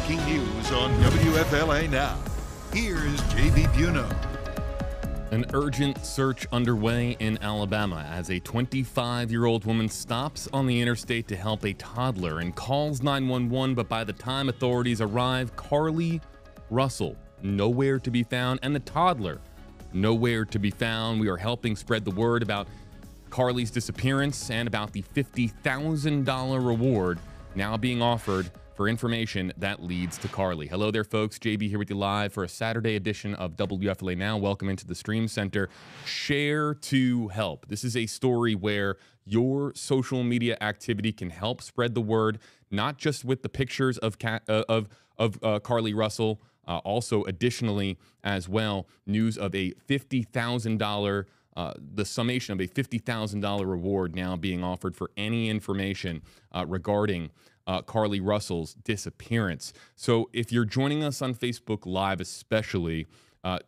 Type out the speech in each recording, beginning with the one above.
breaking news on WFLA Now. Here's JB Buno. An urgent search underway in Alabama as a 25-year-old woman stops on the interstate to help a toddler and calls 911, but by the time authorities arrive, CARLEE Russell nowhere to be found, and the toddler nowhere to be found. We are helping spread the word about CARLEE's disappearance and about the $50,000 reward now being offered for information that leads to CARLEE. Hello there, folks. JB here with you live for a Saturday edition of WFLA Now. Welcome into the Stream Center. Share to help. This is a story where your social media activity can help spread the word, not just with the pictures of CARLEE Russell, also additionally as well, news of a $50,000 the summation of a $50,000 reward now being offered for any information regarding CARLEE Russell's disappearance. So if you're joining us on Facebook Live especially,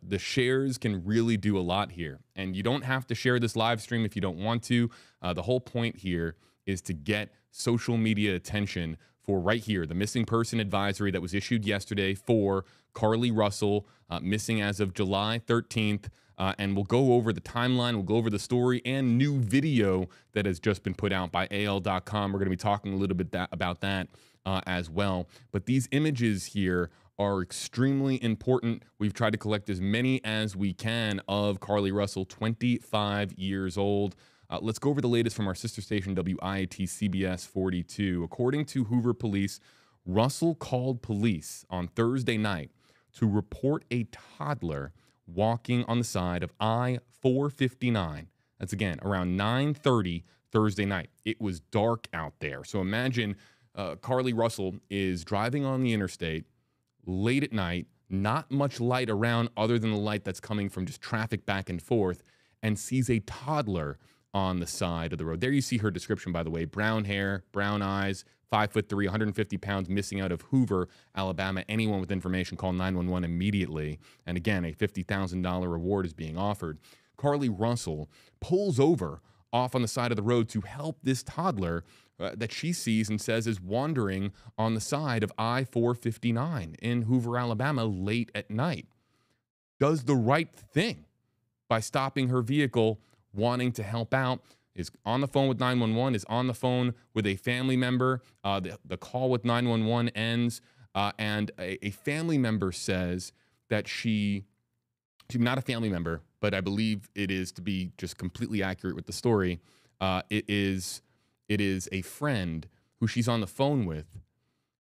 the shares can really do a lot here. And you don't have to share this live stream if you don't want to. The whole point here is to get social media attention for right here, the missing person advisory that was issued yesterday for CARLEE Russell, missing as of July 13th. And we'll go over the timeline, we'll go over the story and new video that has just been put out by AL.com. We're going to be talking a little bit about that as well. But these images here are extremely important. We've tried to collect as many as we can of CARLEE Russell, 25 years old. Let's go over the latest from our sister station, WIAT CBS 42. According to Hoover Police, Russell called police on Thursday night to report a toddler walking on the side of I-459. That's again around 9:30 Thursday night. It was dark out there. So imagine CARLEE Russell is driving on the interstate late at night, not much light around other than the light that's coming from just traffic back and forth, and sees a toddler on the side of the road. There you see her description, by the way. Brown hair, brown eyes, 5'3", 150 pounds, missing out of Hoover, Alabama. Anyone with information, call 911 immediately. And again, a $50,000 reward is being offered. CARLEE Russell pulls over off on the side of the road to help this toddler that she sees and says is wandering on the side of I-459 in Hoover, Alabama, late at night. Does the right thing by stopping her vehicle, wanting to help out, is on the phone with 911, is on the phone with a family member. The call with 911 ends, and a family member says that she's not a family member, but I believe it is, to be just completely accurate with the story, it is a friend who she's on the phone with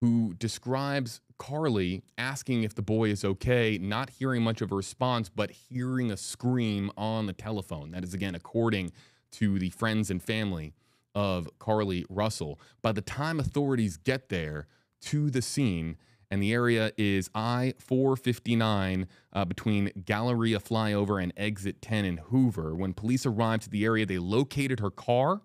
who describes CARLEE asking if the boy is okay, not hearing much of a response, but hearing a scream on the telephone. That is, again, according to the friends and family of CARLEE Russell. By the time authorities get there to the scene, and the area is I-459 between Galleria Flyover and Exit 10 in Hoover. When police arrived to the area, they located her car,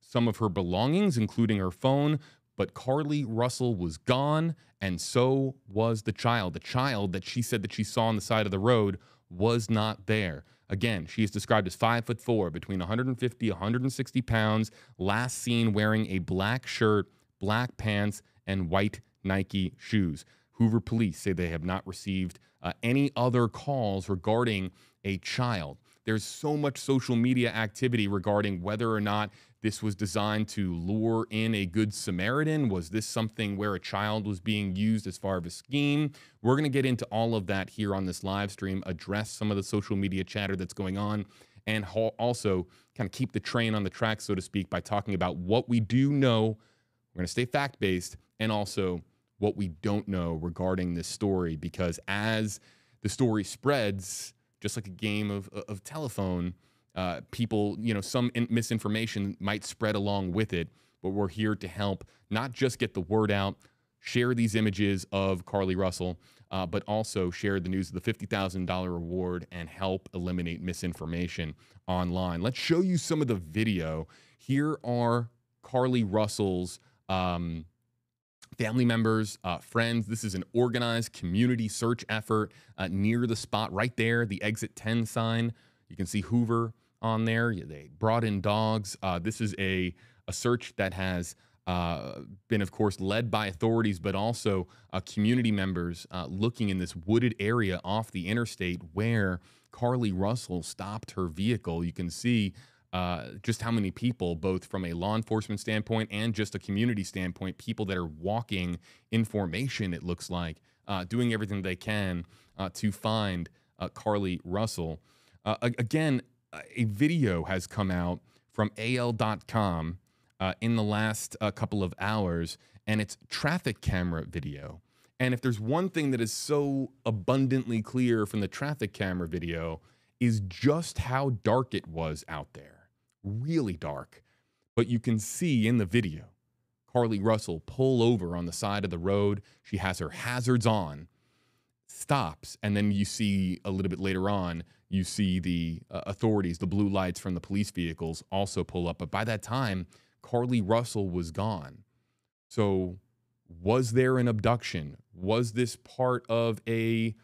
some of her belongings, including her phone, but CARLEE Russell was gone, and so was the child. The child that she said that she saw on the side of the road was not there. Again, she is described as 5'4", between 150, 160 pounds, last seen wearing a black shirt, black pants, and white Nike shoes. Hoover police say they have not received any other calls regarding a child. There's so much social media activity regarding whether or not this was designed to lure in a good Samaritan. Was this something where a child was being used as far as a scheme? We're going to get into all of that here on this live stream, address some of the social media chatter that's going on, and also kind of keep the train on the track, so to speak, by talking about what we do know. We're going to stay fact-based, and also what we don't know regarding this story, because as the story spreads, just like a game of telephone, people, some misinformation might spread along with it, but we're here to help not just get the word out, share these images of CARLEE Russell, but also share the news of the $50,000 reward and help eliminate misinformation online. Let's show you some of the video. Here are CARLEE Russell's family members, friends. This is an organized community search effort near the spot right there, the Exit 10 sign. You can see Hoover on there. They brought in dogs. This is a search that has been, of course, led by authorities, but also community members looking in this wooded area off the interstate where CARLEE Russell stopped her vehicle. You can see just how many people, both from a law enforcement standpoint and just a community standpoint, people that are walking in formation, it looks like, doing everything they can to find CARLEE Russell. Again, a video has come out from AL.com in the last couple of hours, and it's traffic camera video. And if there's one thing that is so abundantly clear from the traffic camera video is just how dark it was out there. Really dark. But you can see in the video CARLEE Russell pull over on the side of the road. She has her hazards on, stops, and then you see a little bit later on, you see the authorities, the blue lights from the police vehicles also pull up. But by that time, CARLEE Russell was gone. So was there an abduction? Was this part of a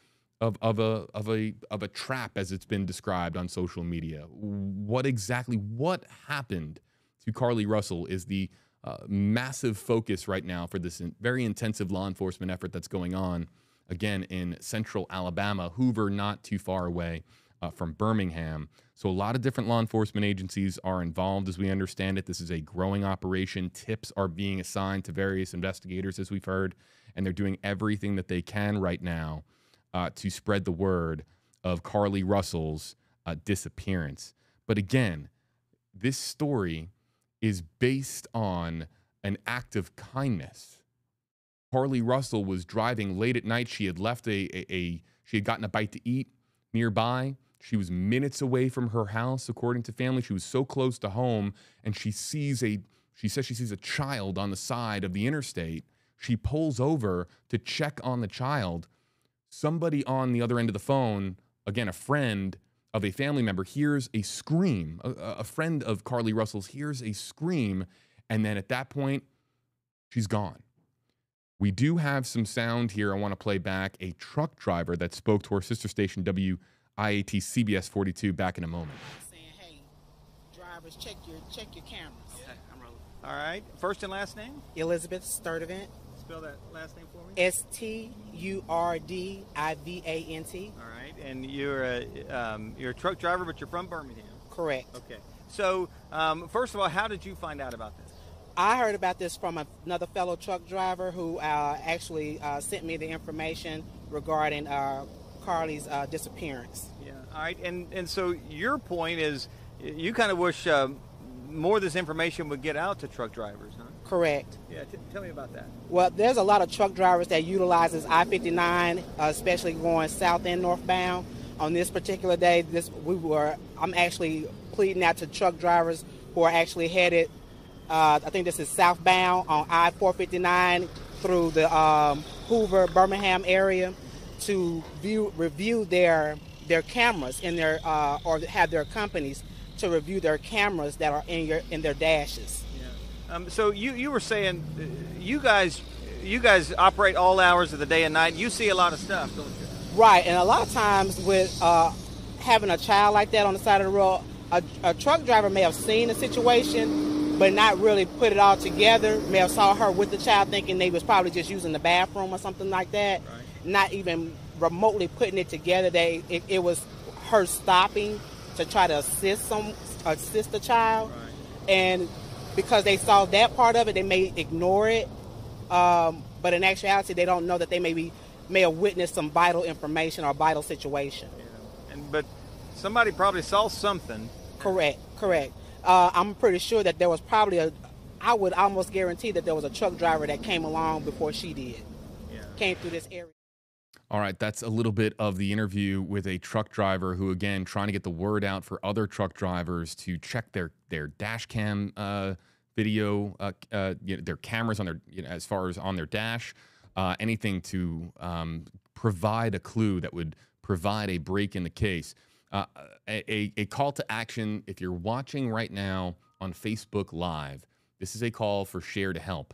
trap, as it's been described on social media? What happened to CARLEE Russell is the massive focus right now for this very intensive law enforcement effort that's going on, again, in central Alabama, Hoover, not too far away from Birmingham. So a lot of different law enforcement agencies are involved, as we understand it. This is a growing operation. Tips are being assigned to various investigators, as we've heard, and they're doing everything that they can right now to spread the word of CARLEE Russell's disappearance. But again, this story is based on an act of kindness. CARLEE Russell was driving late at night. She had left she had gotten a bite to eat nearby. She was minutes away from her house, according to family. She was so close to home, and she says she sees a child on the side of the interstate. She pulls over to check on the child. Somebody on the other end of the phone, again, a friend of a family member, hears a scream. A friend of CARLEE Russell's hears a scream, and then at that point, she's gone. We do have some sound here I want to play back. A truck driver that spoke to our sister station, WIAT CBS 42, back in a moment. Saying, hey, drivers, check your cameras. Yeah, I'm rolling. All right. First and last name? Elizabeth Sturdivant. Spell that last name for me. Sturdivant. All right. And you're a truck driver, but you're from Birmingham. Correct. Okay. So, first of all, how did you find out about this? I heard about this from another fellow truck driver who actually sent me the information regarding CARLEE's disappearance. Yeah. All right. And so your point is you kind of wish more of this information would get out to truck drivers, huh? Correct. Yeah. Tell me about that. Well, there's a lot of truck drivers that utilizes I-459, especially going south and northbound. On this particular day, I'm actually pleading out to truck drivers who are actually headed. I think this is southbound on I-459 through the Hoover, Birmingham area to review their cameras in their or have their companies to review their cameras that are in their dashes. Yeah. So you were saying you guys operate all hours of the day and night. You see a lot of stuff, don't you? Right, and a lot of times with having a child like that on the side of the road, a truck driver may have seen the situation, but not really put it all together. May have saw her with the child thinking they was probably just using the bathroom or something like that. Right. Not even remotely putting it together. It was her stopping to try to assist the child. Right. And because they saw that part of it, they may ignore it. But in actuality, they don't know that they may have witnessed some vital information or vital situation. Yeah. But somebody probably saw something. Correct. I'm pretty sure that there was probably I would almost guarantee that there was a truck driver that came along before she did. Yeah. Came through this area. All right, that's a little bit of the interview with a truck driver who, again, trying to get the word out for other truck drivers to check their dash cam video, their cameras on their, as far as on their dash, anything to provide a clue that would provide a break in the case. A call to action, if you're watching right now on Facebook Live, this is a call for Share to Help.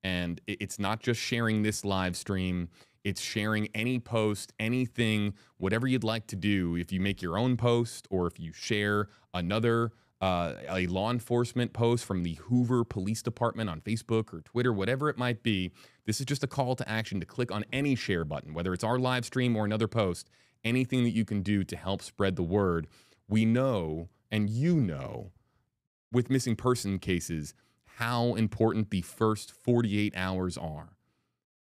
And it's not just sharing this live stream, it's sharing any post, anything, whatever you'd like to do. If you make your own post or if you share another a law enforcement post from the Hoover Police Department on Facebook or Twitter, whatever it might be. This is just a call to action to click on any share button, whether it's our live stream or another post, anything that you can do to help spread the word. We know, and you know, with missing person cases, how important the first 48 hours are.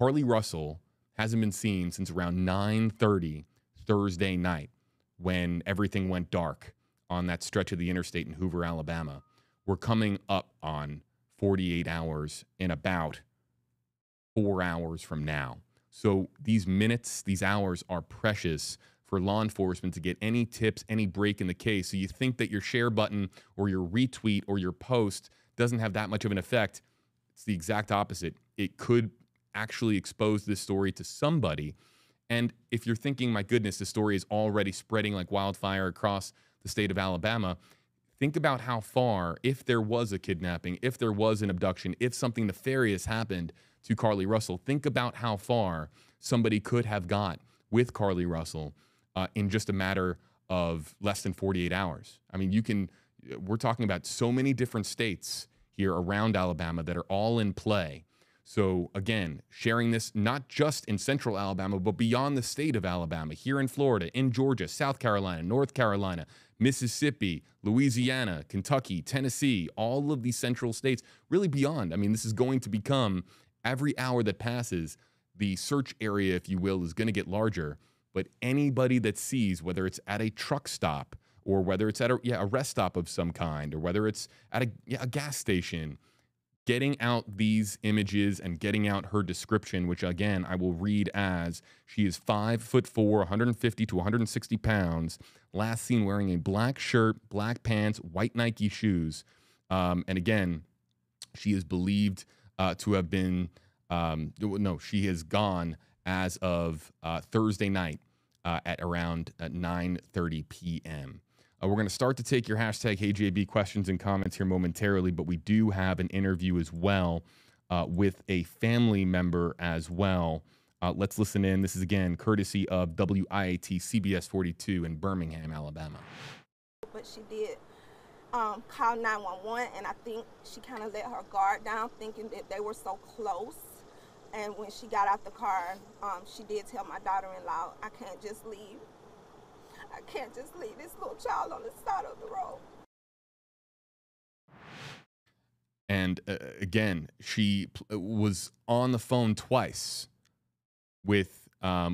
CARLEE Russell hasn't been seen since around 9:30 Thursday night when everything went dark on that stretch of the interstate in Hoover, Alabama. We're coming up on 48 hours in about 4 hours from now. So these minutes, these hours are precious for law enforcement to get any tips, any break in the case. So you think that your share button or your retweet or your post doesn't have that much of an effect. It's the exact opposite. It could actually expose this story to somebody. And if you're thinking, my goodness, the story is already spreading like wildfire across the state of Alabama, think about how far, if there was a kidnapping, if there was an abduction, if something nefarious happened to CARLEE Russell, think about how far somebody could have got with CARLEE Russell in just a matter of less than 48 hours. I mean, we're talking about so many different states here around Alabama that are all in play. So again, sharing this not just in central Alabama, but beyond the state of Alabama, here in Florida, in Georgia, South Carolina, North Carolina, Mississippi, Louisiana, Kentucky, Tennessee, all of these central states, really beyond. I mean, this is going to become, every hour that passes, the search area, if you will, is going to get larger. But anybody that sees, whether it's at a truck stop or whether it's at a rest stop of some kind, or whether it's at a gas station, getting out these images and getting out her description, which again, I will read as, she is 5'4", 150 to 160 pounds, last seen wearing a black shirt, black pants, white Nike shoes. And again, she is believed to have been, she has gone as of Thursday night at around 9:30 p.m. We're going to start to take your hashtag HeyJB questions and comments here momentarily, but we do have an interview as well with a family member as well. Let's listen in. This is, again, courtesy of WIAT CBS 42 in Birmingham, Alabama. But she did call 911, and I think she kind of let her guard down, thinking that they were so close. And when she got out the car, she did tell my daughter-in-law, I can't just leave. I can't just leave this little child on the side of the road. And again, she was on the phone twice with a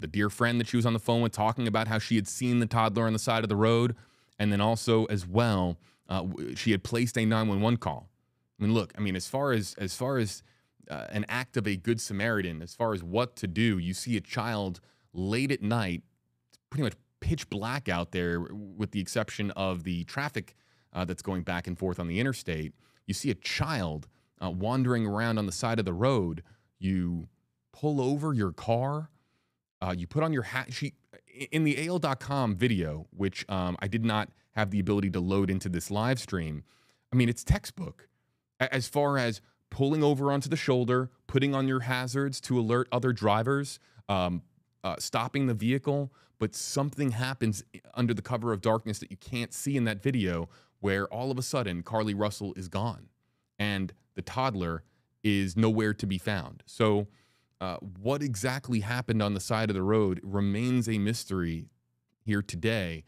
dear friend that she was on the phone with, talking about how she had seen the toddler on the side of the road, and then also as well, she had placed a 911 call. I mean, look, as far as an act of a good Samaritan, as far as what to do, you see a child late at night, pretty much pitch black out there, with the exception of the traffic that's going back and forth on the interstate. You see a child wandering around on the side of the road. You pull over your car. You put on your hat. In the AL.com video, which I did not have the ability to load into this live stream, it's textbook as far as pulling over onto the shoulder, putting on your hazards to alert other drivers, stopping the vehicle. But something happens under the cover of darkness that you can't see in that video, where all of a sudden CARLEE Russell is gone and the toddler is nowhere to be found. So what exactly happened on the side of the road remains a mystery here today,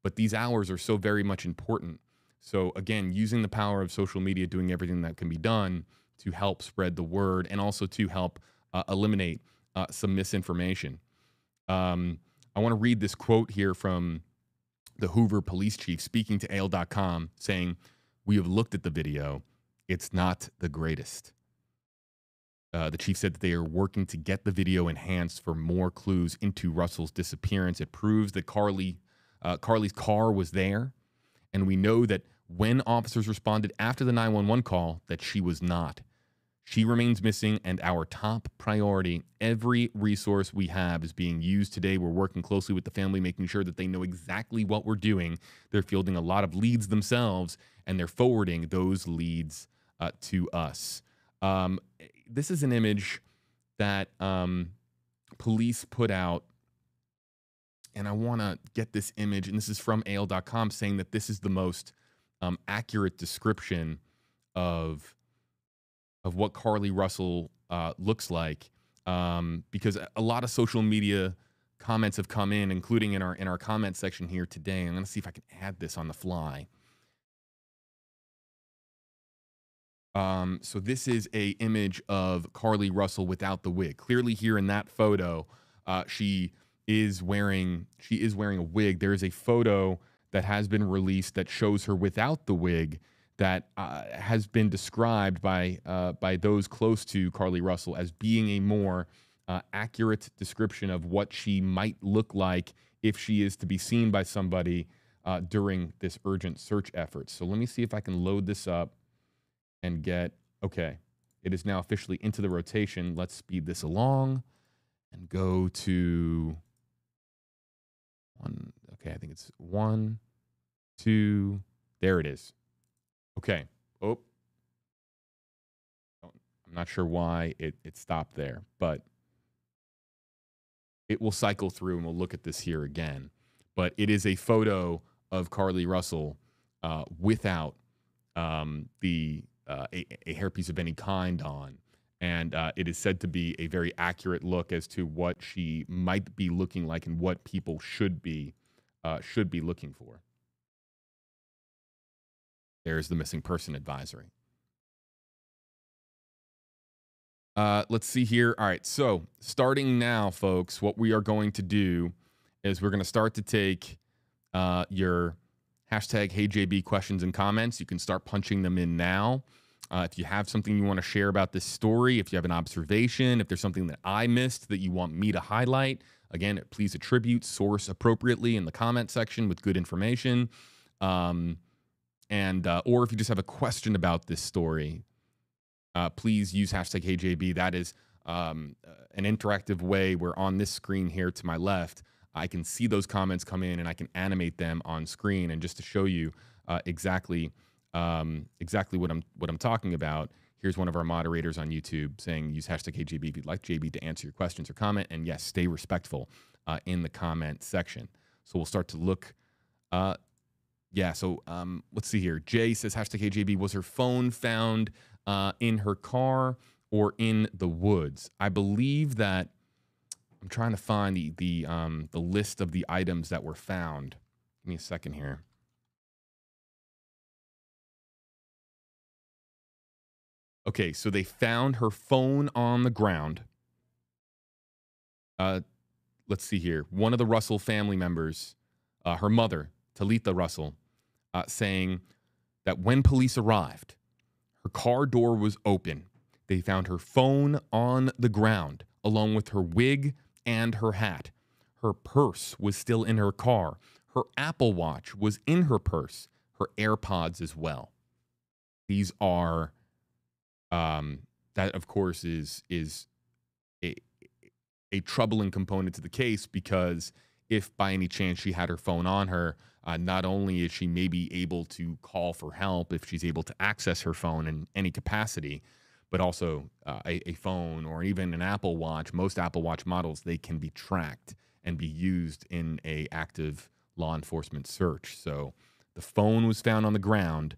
but these hours are so very much important. So again, using the power of social media, doing everything that can be done to help spread the word and also to help eliminate some misinformation. I want to read this quote here from the Hoover police chief speaking to AL.com, saying, "We have looked at the video. It's not the greatest." The chief said that they are working to get the video enhanced for more clues into Russell's disappearance. It proves that Carlee's car was there, and we know that when officers responded after the 911 call, that she was not. She remains missing, and our top priority, every resource we have, is being used today. We're working closely with the family, making sure that they know exactly what we're doing. They're fielding a lot of leads themselves, and they're forwarding those leads to us. This is an image that police put out And I want to get this image, and this is from AL.com, saying that this is the most accurate description of what CARLEE Russell looks like, because a lot of social media comments have come in, including in our comment section here today. I'm going to see if I can add this on the fly. So this is a image of CARLEE Russell without the wig. Clearly here in that photo, she is wearing a wig. There is a photo that has been released that shows her without the wig that has been described by those close to CARLEE Russell as being a more accurate description of what she might look like if she is to be seen by somebody during this urgent search effort. So let me see if I can load this up and get, okay, it is now officially into the rotation. Let's speed this along and go to one. Okay, I think it's 1, 2, there it is. Okay, oh, I'm not sure why it stopped there, but it will cycle through and we'll look at this here again. But it is a photo of CARLEE Russell without a hairpiece of any kind on. And it is said to be a very accurate look as to what she might be looking like and what people should be looking for. There's the missing person advisory. Let's see here. All right, so starting now, folks, what we are going to do is we're going to start to take your hashtag HeyJB questions and comments. You can start punching them in now. If you have something you want to share about this story, if you have an observation, if there's something that I missed that you want me to highlight, again, please attribute, source appropriately in the comment section with good information. Or if you just have a question about this story, please use hashtag HeyJB. That is an interactive way where on this screen here to my left, I can see those comments come in and I can animate them on screen. And just to show you exactly what I'm talking about, here's one of our moderators on YouTube saying use hashtag HeyJB if you'd like JB to answer your questions or comment. And yes, stay respectful in the comment section. So we'll start to look. Let's see here. Jay says hashtag HeyJB, was her phone found in her car or in the woods? I believe that I'm trying to find the list of the items that were found. Give me a second here. Okay, so they found her phone on the ground. Let's see here. One of the Russell family members, her mother, Talitha Russell, saying that when police arrived, her car door was open. They found her phone on the ground, along with her wig and her hat. Her purse was still in her car. Her Apple Watch was in her purse. Her AirPods as well. These are, that of course is a troubling component to the case, because if by any chance she had her phone on her, not only is she maybe able to call for help if she's able to access her phone in any capacity, but also a phone or even an Apple Watch. Most Apple Watch models, they can be tracked and be used in a active law enforcement search. So the phone was found on the ground,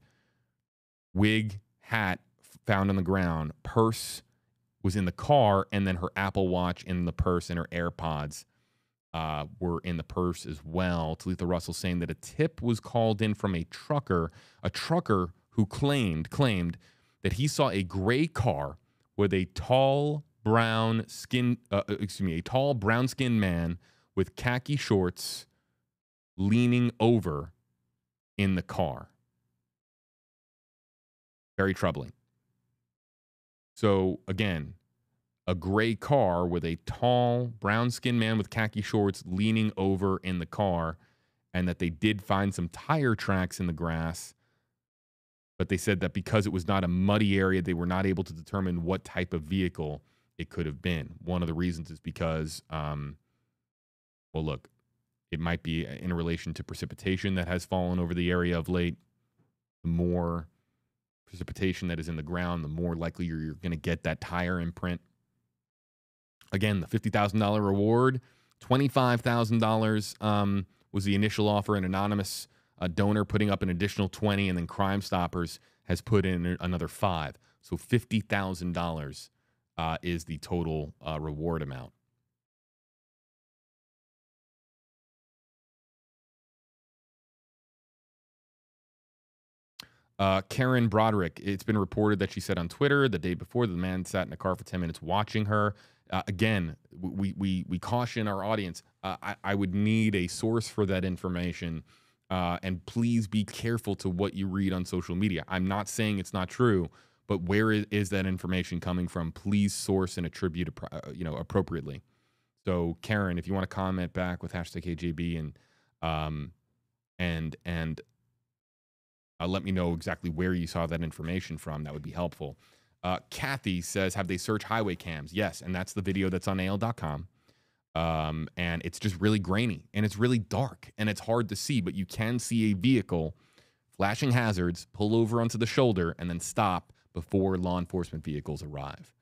wig, hat found on the ground, purse was in the car, and then her Apple Watch in the purse and her AirPods were in the purse as well. Talitha Russell saying that a tip was called in from a trucker who claimed that he saw a gray car with a tall brown-skinned man with khaki shorts leaning over in the car. Very troubling. So again, a gray car with a tall brown-skinned man with khaki shorts leaning over in the car, and that they did find some tire tracks in the grass. But they said that because it was not a muddy area, they were not able to determine what type of vehicle it could have been. One of the reasons is because, it might be in relation to precipitation that has fallen over the area of late. The more precipitation that is in the ground, the more likely you're going to get that tire imprint. Again, the $50,000 reward $25,000 was the initial offer. An anonymous donor putting up an additional 20, and then Crime Stoppers has put in another 5. So $50,000 is the total reward amount. Karen Broderick, it's been reported that she said on Twitter the day before the man sat in a car for 10 minutes watching her. Again, we caution our audience. I would need a source for that information. And please be careful to what you read on social media. I'm not saying it's not true, but where is that information coming from? Please source and attribute, appropriately. So, Karen, if you want to comment back with #KJB and let me know exactly where you saw that information from, that would be helpful. Kathy says, have they searched highway cams? Yes, and that's the video that's on AL.com. And it's just really grainy, and it's really dark, and it's hard to see, but you can see a vehicle flashing hazards, pull over onto the shoulder, and then stop before law enforcement vehicles arrive.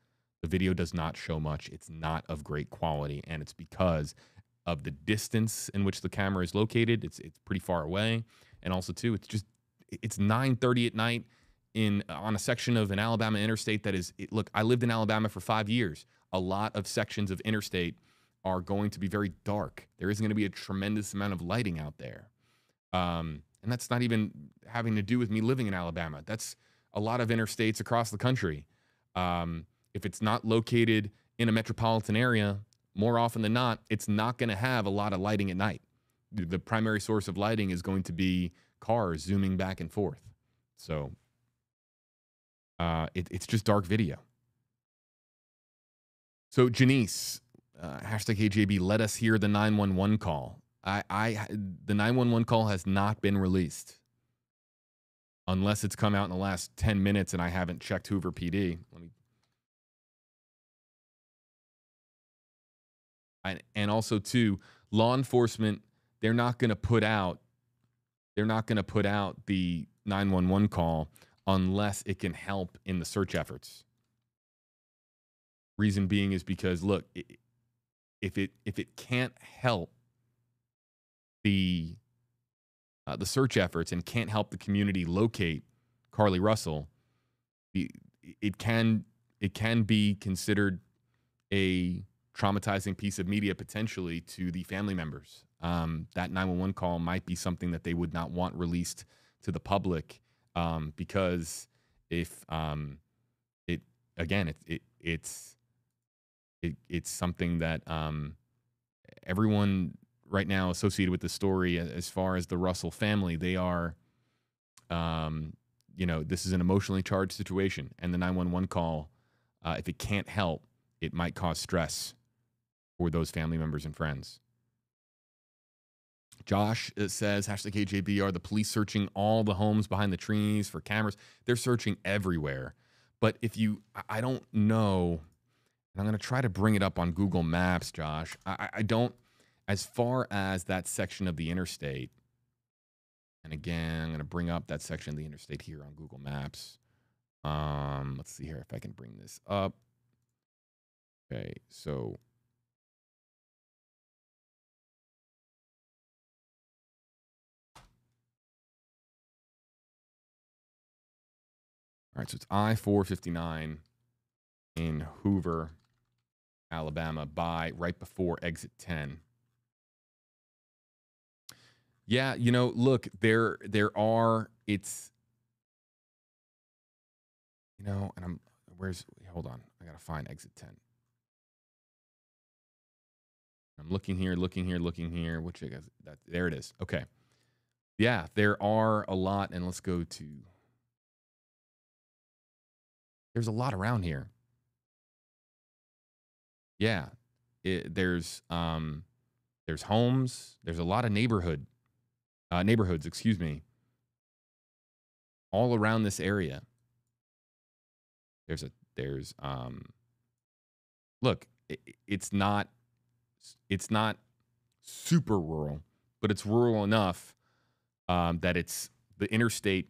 The video does not show much. It's not of great quality, and it's because of the distance in which the camera is located. It's pretty far away, and also, too, it's 9:30 at night on a section of an Alabama interstate that is, look, I lived in Alabama for 5 years. A lot of sections of interstate are going to be very dark. There isn't going to be a tremendous amount of lighting out there. And that's not even having to do with me living in Alabama. That's a lot of interstates across the country. If it's not located in a metropolitan area, more often than not, it's not going to have a lot of lighting at night. The primary source of lighting is going to be cars zooming back and forth. So it's just dark video. So Janice, #KJB, let us hear the 911 call. The 911 call has not been released unless it's come out in the last 10 minutes and I haven't checked Hoover PD. And also, too, law enforcement, they're not going to put out the 911 call unless it can help in the search efforts. Reason being is because, look, if it can't help the search efforts and can't help the community locate CARLEE Russell, it can be considered a traumatizing piece of media potentially to the family members. That 911 call might be something that they would not want released to the public, because if it's something that everyone right now associated with the story, as far as the Russell family, they are, this is an emotionally charged situation, and the 911 call, if it can't help, it might cause stress for those family members and friends. Josh says, #KJB, are the police searching all the homes behind the trees for cameras? They're searching everywhere. But I don't know, and I'm going to try to bring it up on Google Maps, Josh. I don't, as far as that section of the interstate, and again, I'm going to bring up that section of the interstate here on Google Maps. Let's see here if I can bring this up. Okay, so all right, so it's I-459 in Hoover, Alabama, right before exit 10. Yeah, look, hold on, I gotta find exit 10. I'm looking here, which I guess there it is. Okay. Yeah, there are a lot, and let's go to, there's a lot around here. Yeah, there's homes. There's a lot of neighborhoods, excuse me, all around this area. Look, it's not super rural, but it's rural enough that the interstate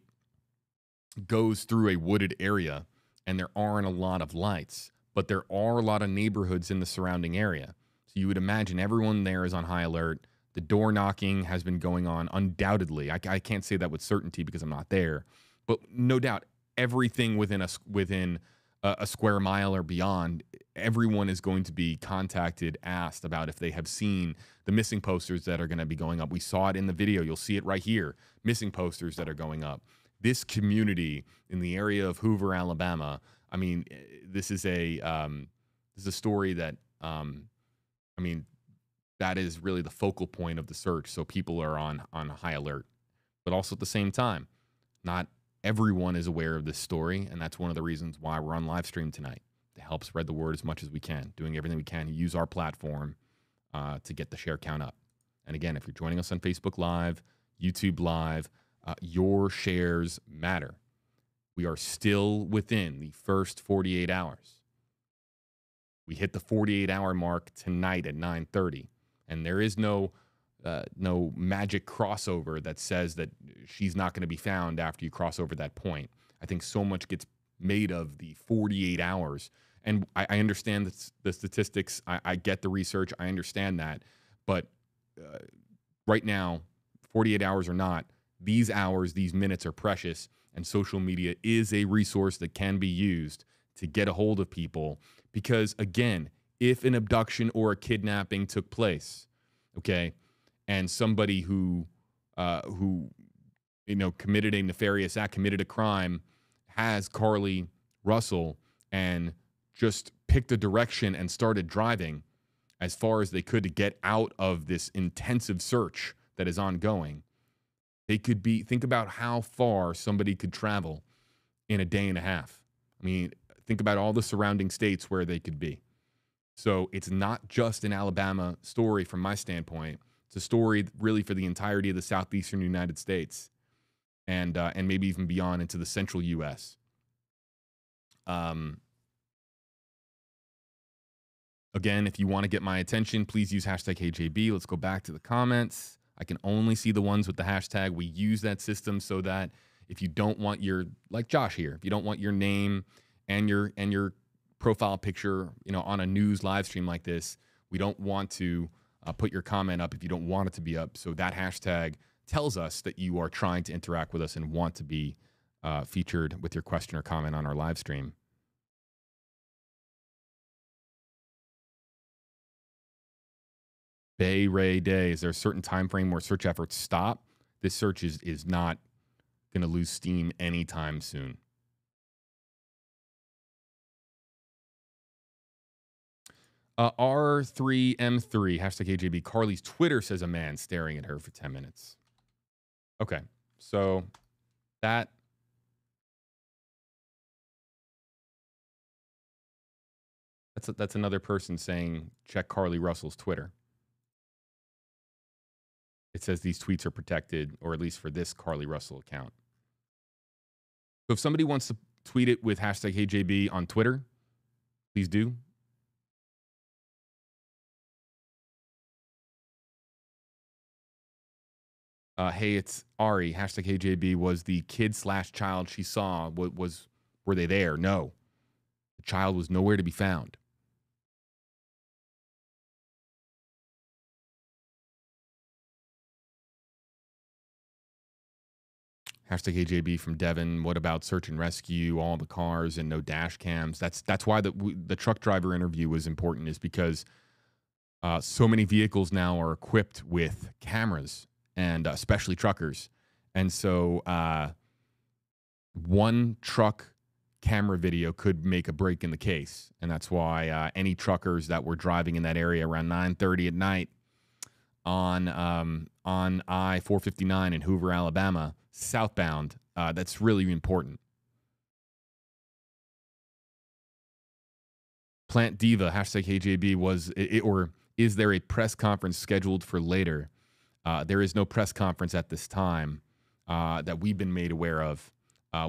goes through a wooded area, and there aren't a lot of lights, but there are a lot of neighborhoods in the surrounding area. So So you would imagine everyone there is on high alert. The door knocking has been going on undoubtedly. I can't say that with certainty because I'm not there, but no doubt everything within a square mile or beyond, everyone is going to be contacted, asked about if they have seen the missing posters that are going to be going up. We saw it in the video. You'll see it right here. Missing posters that are going up. This community in the area of Hoover, Alabama. I mean, this is a story that that is really the focal point of the search. So people are on high alert, but also at the same time, not everyone is aware of this story, and that's one of the reasons why we're on live stream tonight, to help spread the word as much as we can, doing everything we can to use our platform to get the share count up. And again, if you're joining us on Facebook Live, YouTube Live, your shares matter. We are still within the first 48 hours. We hit the 48-hour mark tonight at 9:30, and there is no magic crossover that says that she's not going to be found after you cross over that point. I think so much gets made of the 48 hours. And I understand the statistics. I get the research. I understand that. But right now, 48 hours or not, these hours, these minutes are precious. And social media is a resource that can be used to get a hold of people. Because, again, if an abduction or a kidnapping took place, okay, and somebody who committed a nefarious act, committed a crime, has CARLEE Russell and just picked a direction and started driving as far as they could to get out of this intensive search that is ongoing, they could be, think about how far somebody could travel in a day and a half. I mean, think about all the surrounding states where they could be. So it's not just an Alabama story from my standpoint. It's a story really for the entirety of the southeastern United States and maybe even beyond into the central U.S. Again, if you want to get my attention, please use hashtag HJB. Let's go back to the comments. I can only see the ones with the hashtag. We use that system so that if you don't want your, like Josh here, if you don't want your name and your profile picture, on a news live stream like this, we don't want to put your comment up if you don't want it to be up. So that hashtag tells us that you are trying to interact with us and want to be featured with your question or comment on our live stream. Bay Ray Day. Is there a certain time frame where search efforts stop? This search is not going to lose steam anytime soon. R3M3, hashtag AJB. CARLEE's Twitter says a man staring at her for 10 minutes. Okay, so that's another person saying check CARLEE Russell's Twitter. It says these tweets are protected, or at least for this CARLEE Russell account. So if somebody wants to tweet it with hashtag HeyJB on Twitter, please do. Hey, it's Ari. Hashtag HeyJB. Was the kid/child she saw, were they there? No. The child was nowhere to be found. Hashtag AJB from Devin. What about search and rescue, all the cars and no dash cams? That's why the truck driver interview was important, is because so many vehicles now are equipped with cameras, and especially truckers. And so one truck camera video could make a break in the case. And that's why any truckers that were driving in that area around 9:30 at night on I-459 in Hoover, Alabama, southbound, that's really important. Plant Diva, hashtag HJB, or is there a press conference scheduled for later? There is no press conference at this time that we've been made aware of.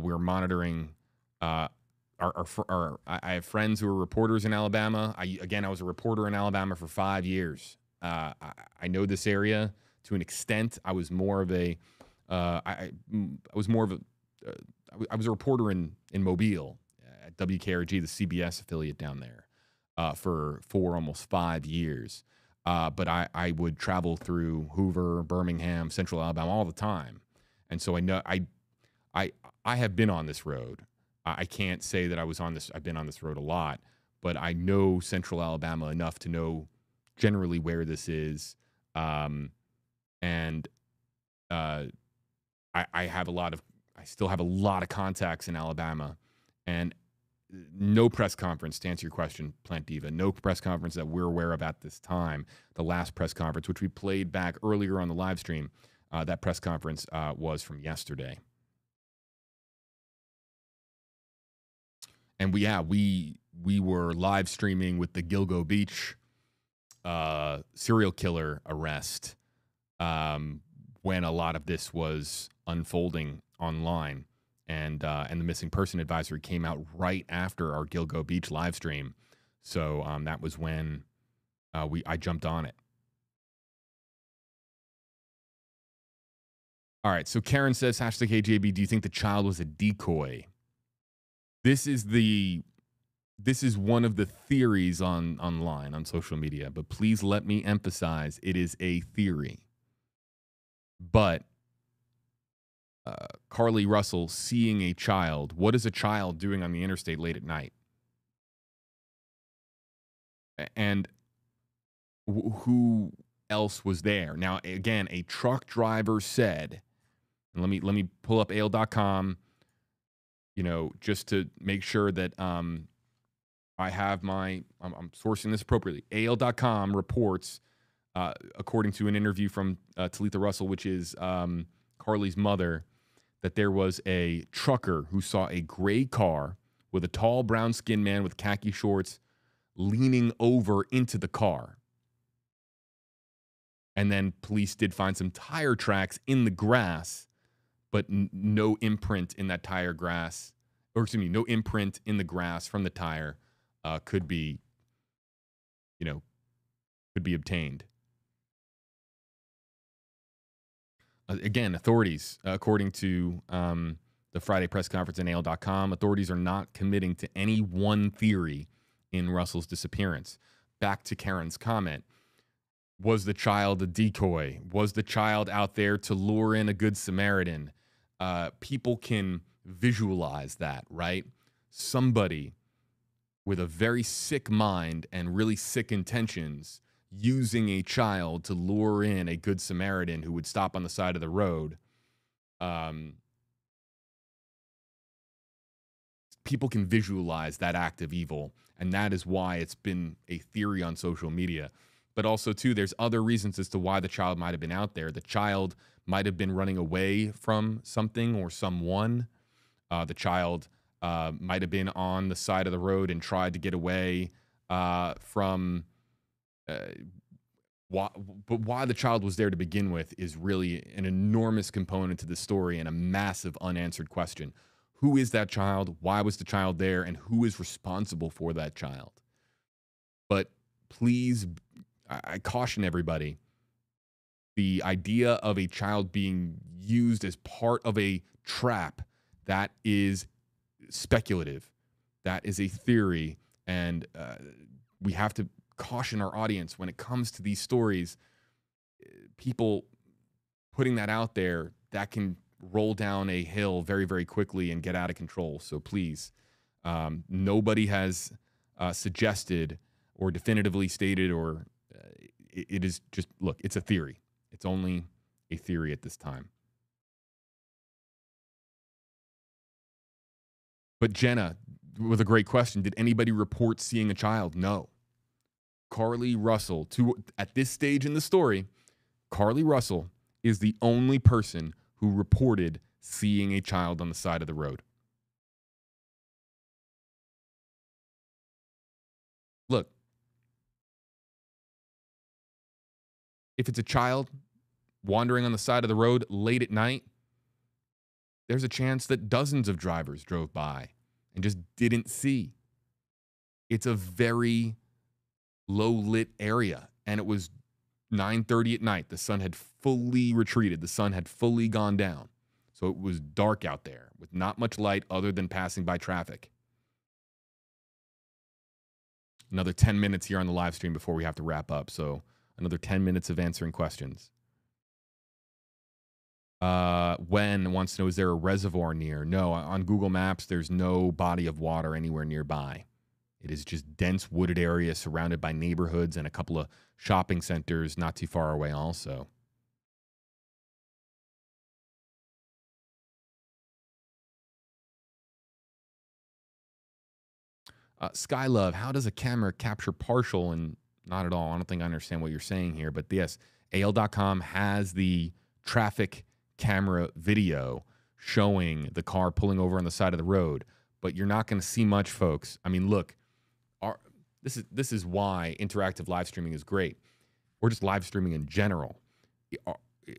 We're monitoring I have friends who are reporters in Alabama. I was a reporter in Alabama for 5 years. I know this area to an extent. I was more of a I was a reporter in Mobile at WKRG, the CBS affiliate down there. for almost 5 years. But I would travel through Hoover, Birmingham, Central Alabama all the time. And so I know I have been on this road. I can't say that I've been on this road a lot, but I know Central Alabama enough to know generally where this is. And I still have a lot of contacts in Alabama, and no press conference, to answer your question, Plant Diva, no press conference that we're aware of at this time. The last press conference, which we played back earlier on the live stream, that press conference was from yesterday. And we were live streaming with the Gilgo Beach serial killer arrest when a lot of this was unfolding online. And the missing person advisory came out right after our Gilgo Beach live stream. So that was when I jumped on it. All right, so Karen says, #KJB, do you think the child was a decoy? This is one of the theories online, on social media, but please let me emphasize, it is a theory. But CARLEE Russell seeing a child, what is a child doing on the interstate late at night? And who else was there? Now, again, a truck driver said, and let me pull up AL.com, just to make sure that I have I'm sourcing this appropriately. AL.com reports, according to an interview from Talitha Russell, which is CARLEE's mother, that there was a trucker who saw a gray car with a tall brown-skinned man with khaki shorts leaning over into the car. And then police did find some tire tracks in the grass, but no imprint in that tire grass, or excuse me, no imprint in the grass from the tire could be obtained. Again, authorities, according to the Friday press conference in AL.com, authorities are not committing to any one theory in Russell's disappearance. Back to Karen's comment. Was the child a decoy? Was the child out there to lure in a good Samaritan? People can visualize that, right? Somebody with a very sick mind and really sick intentions using a child to lure in a good Samaritan who would stop on the side of the road. People can visualize that act of evil, and that is why it's been a theory on social media. But also, too, there's other reasons as to why the child might have been out there. The child might have been running away from something or someone. The child might have been on the side of the road and tried to get away from... why the child was there to begin with is really an enormous component to the story and a massive unanswered question. Who is that child? Why was the child there? And who is responsible for that child? But please, I caution everybody, the idea of a child being used as part of a trap, that is speculative. That is a theory. And we have to caution our audience when it comes to these stories. People putting that out there, that can roll down a hill very, very quickly and get out of control. So please, nobody has suggested or definitively stated, or it is just, look, it's a theory. It's only a theory at this time. But Jenna, with a great question, did anybody report seeing a child? No. CARLEE Russell, at this stage in the story, CARLEE Russell is the only person who reported seeing a child on the side of the road. Look, if it's a child wandering on the side of the road late at night, there's a chance that dozens of drivers drove by and just didn't see. It's a very low-lit area, and it was 9:30 at night. The sun had fully retreated. The sun had fully gone down. So it was dark out there with not much light other than passing by traffic. Another 10 minutes here on the live stream before we have to wrap up. So another 10 minutes of answering questions. When wants to know, is there a reservoir near? No, on Google Maps, there's no body of water anywhere nearby. It is just dense wooded area surrounded by neighborhoods and a couple of shopping centers not too far away also. Skylove, how does a camera capture partial and not at all? I don't think I understand what you're saying here, but yes, AL.com has the traffic camera video showing the car pulling over on the side of the road, but you're not going to see much, folks. I mean, look, this is why interactive live streaming is great. Or just live streaming in general.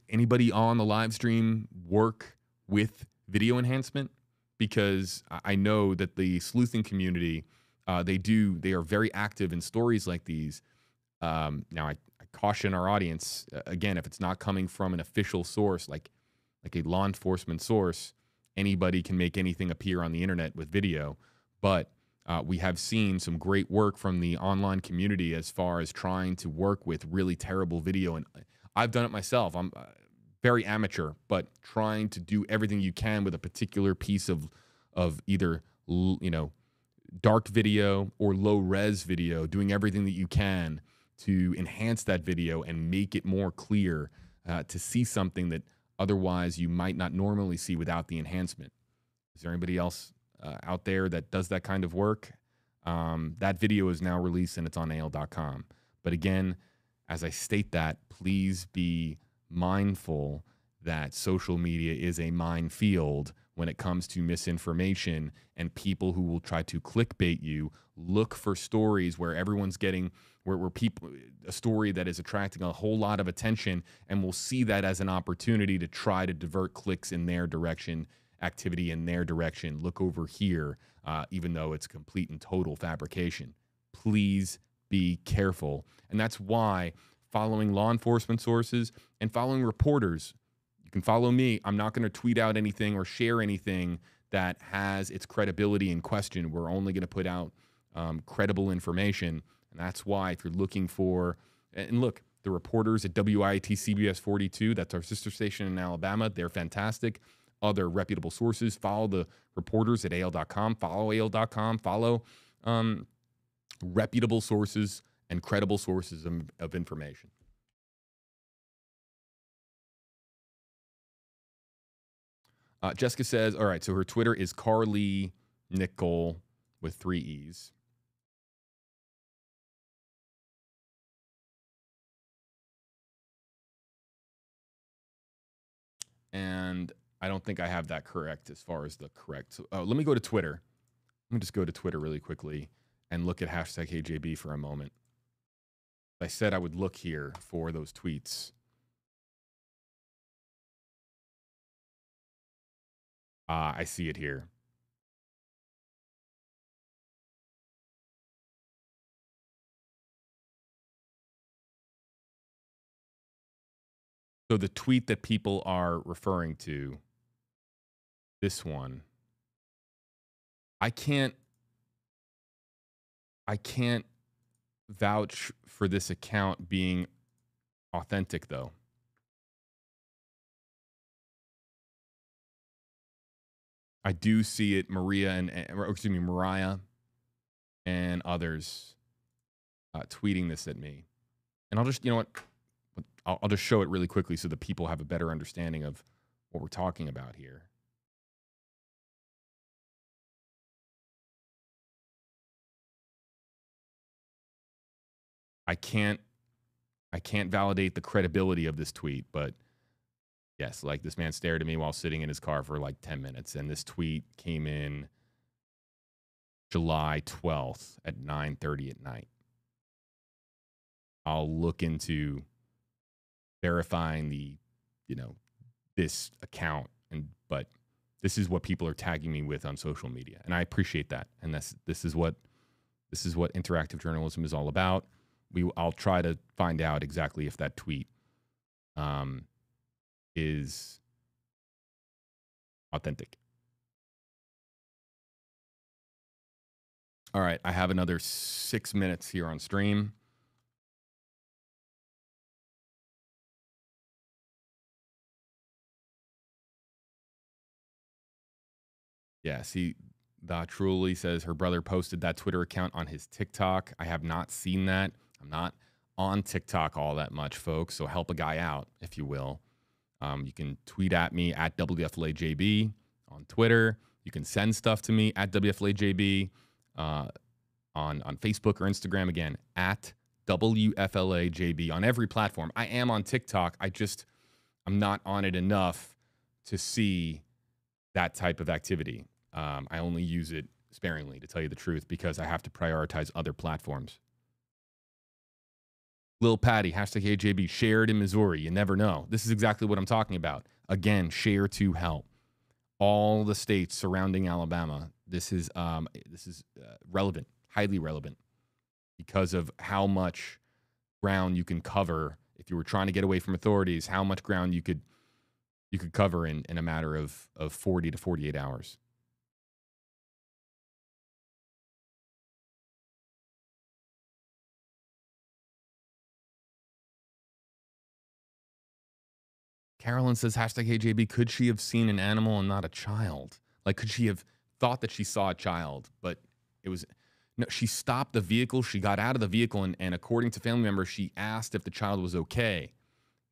Anybody on the live stream work with video enhancement? Because I know that the sleuthing community, they are very active in stories like these. Now, I caution our audience, again, if it's not coming from an official source, like a law enforcement source, anybody can make anything appear on the internet with video. But we have seen some great work from the online community as far as trying to work with really terrible video. And I've done it myself. I'm very amateur, but trying to do everything you can with a particular piece of either, dark video or low res video, doing everything that you can to enhance that video and make it more clear to see something that otherwise you might not normally see without the enhancement. Is there anybody else out there that does that kind of work? That video is now released and it's on AL.com. But again, as I state that, please be mindful that social media is a minefield when it comes to misinformation and people who will try to clickbait you. Look for stories where everyone's getting, where people, a story that is attracting a whole lot of attention, and will see that as an opportunity to try to divert clicks in their direction, activity in their direction. Look over here, even though it's complete and total fabrication. Please be careful. And that's why following law enforcement sources and following reporters, you can follow me. I'm not going to tweet out anything or share anything that has its credibility in question. We're only going to put out credible information. And that's why if you're looking for, and look, the reporters at WIT CBS 42, that's our sister station in Alabama, they're fantastic. Other reputable sources, follow the reporters at AL.com, follow AL.com, follow reputable sources and credible sources of information. Jessica says, all right, so her Twitter is CARLEE Nicole with 3 E's. And I don't think I have that correct as far as the correct. So, let me go to Twitter. Let me just go to Twitter really quickly and look at hashtag HeyJB for a moment. I said I would look here for those tweets. I see it here. So the tweet that people are referring to, this one, I can't vouch for this account being authentic, though. I do see it, Mariah and others tweeting this at me. And I'll just, you know what? I'll just show it really quickly so that people have a better understanding of what we're talking about here. I can't validate the credibility of this tweet, but yes, like this man stared at me while sitting in his car for like 10 minutes. And this tweet came in July 12th at 9:30 at night. I'll look into verifying the, this account, but this is what people are tagging me with on social media. And I appreciate that. And this is what interactive journalism is all about. I'll try to find out exactly if that tweet is authentic. All right, I have another 6 minutes here on stream. Yeah, see, Truly says her brother posted that Twitter account on his TikTok. I have not seen that. I'm not on TikTok all that much, folks, so help a guy out, if you will. You can tweet at me at WFLAJB on Twitter. You can send stuff to me at WFLAJB on Facebook or Instagram, again, at WFLAJB on every platform. I am on TikTok. I'm not on it enough to see that type of activity. I only use it sparingly, to tell you the truth, because I have to prioritize other platforms. Lil Patty, hashtag AJB, shared in Missouri. You never know. This is exactly what I'm talking about. Again, share to help. All the states surrounding Alabama. This is relevant, highly relevant, because of how much ground you can cover if you were trying to get away from authorities. How much ground you could cover in a matter of 40 to 48 hours. Carolyn says, hashtag AJB, could she have seen an animal and not a child? Like, could she have thought that she saw a child, but it was... No, she stopped the vehicle. She got out of the vehicle, and according to family members, she asked if the child was okay.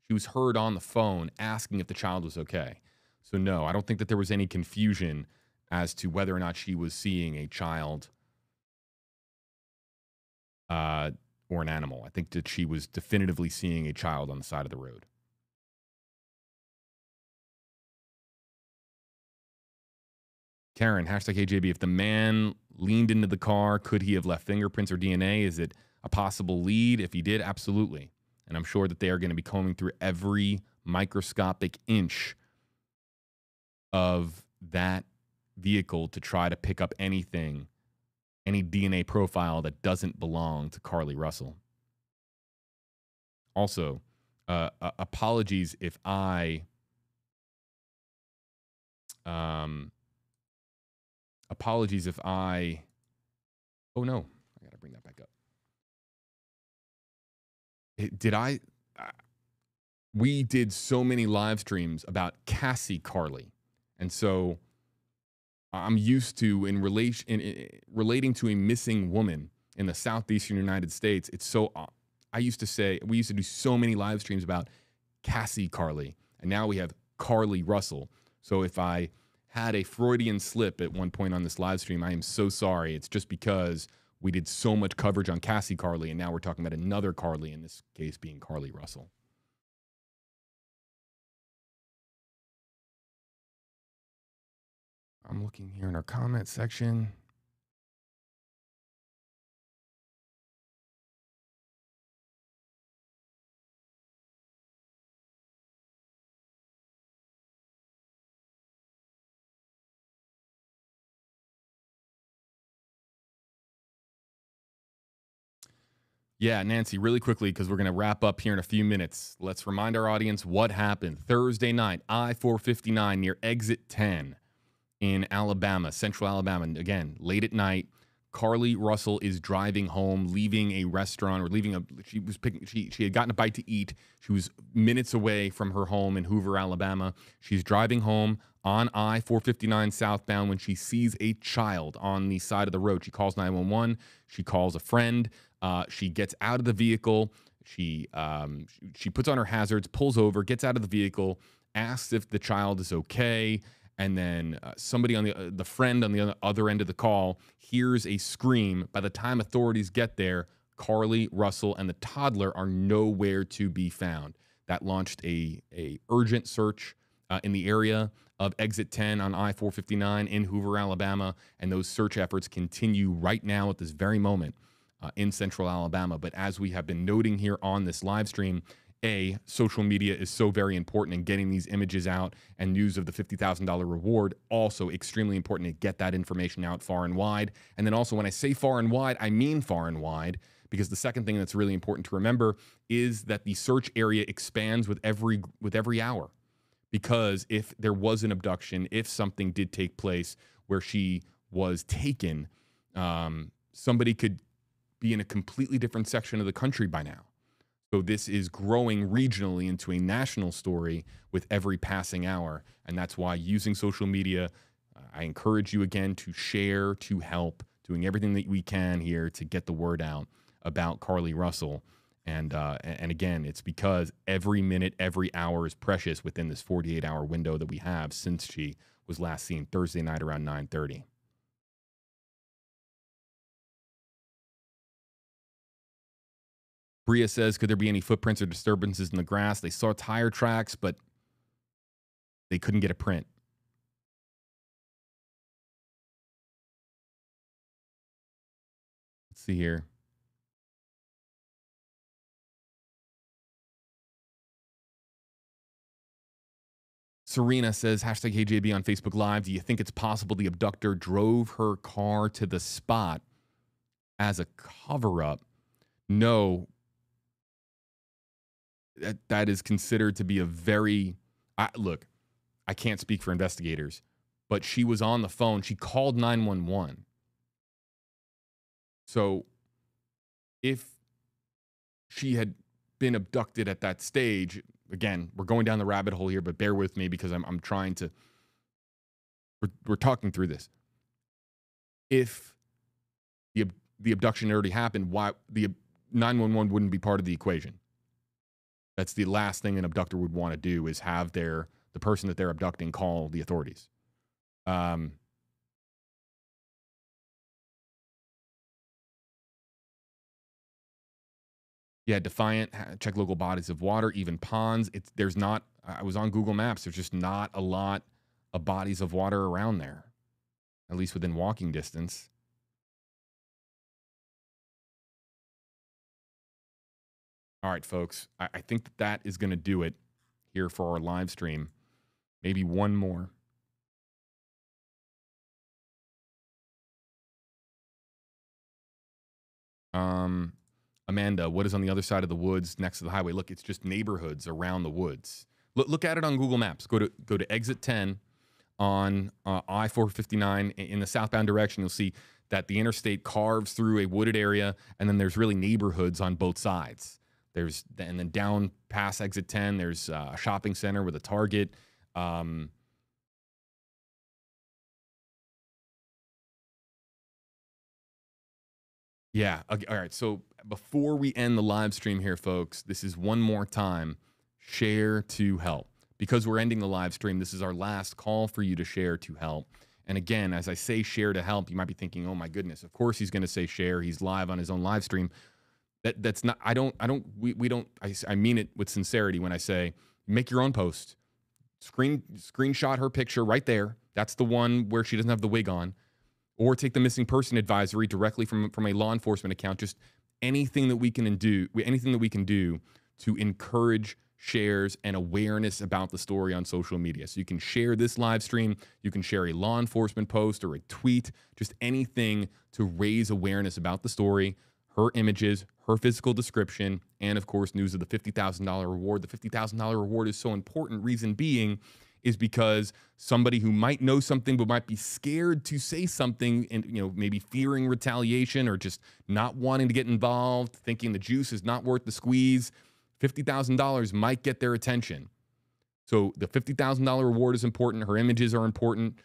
She was heard on the phone asking if the child was okay. So no, I don't think that there was any confusion as to whether or not she was seeing a child or an animal. I think that she was definitively seeing a child on the side of the road. Karen, hashtag AJB, if the man leaned into the car, could he have left fingerprints or DNA? Is it a possible lead? If he did, absolutely. And I'm sure that they are going to be combing through every microscopic inch of that vehicle to try to pick up anything, any DNA profile that doesn't belong to CARLEE Russell. Also, apologies if I... Apologies if I... Oh, no. I got to bring that back up. We did so many live streams about Cassie Carley. And so I'm used to, in relating to a missing woman in the southeastern United States, it's so... I used to say, we used to do so many live streams about Cassie Carley. And now we have CARLEE Russell. So if I had a Freudian slip at one point on this live stream, I am so sorry. It's just because we did so much coverage on Cassie Carley, and now we're talking about another Carley, in this case being CARLEE Russell. I'm looking here in our comment section. Yeah, Nancy, really quickly, because we're going to wrap up here in a few minutes. Let's remind our audience what happened Thursday night, I-459 near exit 10 in Alabama, central Alabama. And again, late at night, CARLEE Russell is driving home, leaving a restaurant, or she had gotten a bite to eat. She was minutes away from her home in Hoover, Alabama. She's driving home on I-459 southbound when she sees a child on the side of the road. She calls 911. She calls a friend. She gets out of the vehicle. She puts on her hazards, pulls over, gets out of the vehicle, asks if the child is okay, and then somebody on the friend on the other end of the call hears a scream. By the time authorities get there, CARLEE Russell and the toddler are nowhere to be found. That launched a urgent search in the area of exit 10 on I-459 in Hoover, Alabama, and those search efforts continue right now at this very moment in central Alabama. But as we have been noting here on this live stream, social media is so very important in getting these images out, and news of the $50,000 reward also extremely important to get that information out far and wide. And then also, when I say far and wide, I mean far and wide, because the second thing that's really important to remember is that the search area expands with every hour. Because if there was an abduction, if something did take place where she was taken, somebody could be in a completely different section of the country by now. So this is growing regionally into a national story with every passing hour. And that's why using social media, I encourage you again to share, to help, doing everything that we can here to get the word out about CARLEE Russell. And again, it's because every minute, every hour is precious within this 48-hour window that we have since she was last seen Thursday night around 9:30. Bria says, could there be any footprints or disturbances in the grass? They saw tire tracks, but they couldn't get a print. Let's see here. Serena says, hashtag HeyJB on Facebook Live. Do you think it's possible the abductor drove her car to the spot as a cover-up? No. That is considered to be a very... look, I can't speak for investigators, but she was on the phone. She called 911. So if she had been abducted at that stage, again, we're going down the rabbit hole here, but bear with me because I'm trying to... We're talking through this. If the abduction already happened, why the 911 wouldn't be part of the equation? That's the last thing an abductor would want to do, is have the person that they're abducting call the authorities. Yeah, Defiant, check local bodies of water, even ponds. There's not, I was on Google Maps, there's just not a lot of bodies of water around there, at least within walking distance. All right, folks, I think that is going to do it here for our live stream. Maybe one more. Amanda, what is on the other side of the woods next to the highway? Look, it's just neighborhoods around the woods. Look at it on Google Maps. Go to exit 10 on I-459 in the southbound direction. You'll see that the interstate carves through a wooded area, and then there's really neighborhoods on both sides. And then down past exit 10, there's a shopping center with a Target. Yeah. Okay, all right. So before we end the live stream here, folks, this is one more time. Share to help. Because we're ending the live stream, this is our last call for you to share to help. And again, as I say share to help, you might be thinking, oh my goodness, of course he's going to say share. He's live on his own live stream. That's not, I mean it with sincerity when I say make your own post. Screenshot her picture right there. That's the one where she doesn't have the wig on. Or take the missing person advisory directly from a law enforcement account. Just anything that we can do to encourage shares and awareness about the story on social media. So you can share this live stream, you can share a law enforcement post or a tweet, just anything to raise awareness about the story, her images, her physical description, and of course, news of the $50,000 reward. The $50,000 reward is so important. Reason being is because somebody who might know something but might be scared to say something and, maybe fearing retaliation or just not wanting to get involved, thinking the juice is not worth the squeeze, $50,000 might get their attention. So the $50,000 reward is important. Her images are important.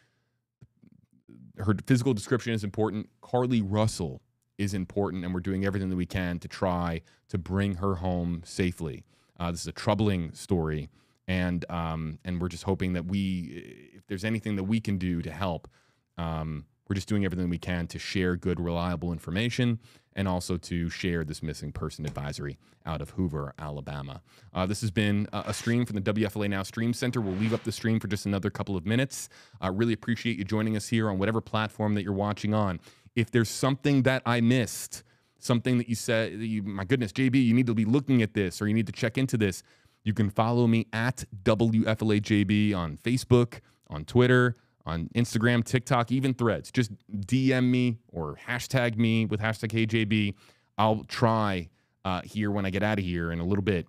Her physical description is important. CARLEE Russell is important, and we're doing everything that we can to try to bring her home safely. This is a troubling story, and we're just hoping that if there's anything that we can do to help, we're just doing everything we can to share good, reliable information and also to share this missing person advisory out of Hoover, Alabama. This has been a stream from the WFLA Now Stream Center. We'll leave up the stream for just another couple of minutes. Really appreciate you joining us here on whatever platform that you're watching on. If there's something that I missed, something that you said, my goodness, JB, you need to be looking at this or you need to check into this, you can follow me at WFLAJB on Facebook, on Twitter, on Instagram, TikTok, even Threads. Just DM me or hashtag me with hashtag HeyJB. I'll try here when I get out of here in a little bit,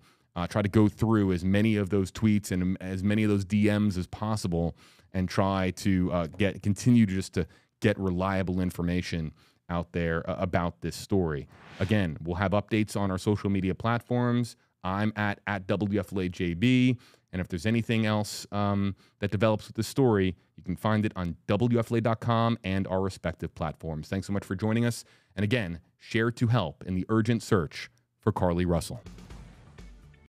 try to go through as many of those tweets and as many of those DMs as possible and try to continue just to get reliable information out there about this story. Again, we'll have updates on our social media platforms. I'm at WFLAJB. And if there's anything else that develops with this story, you can find it on WFLA.com and our respective platforms. Thanks so much for joining us. And again, share to help in the urgent search for CARLEE Russell.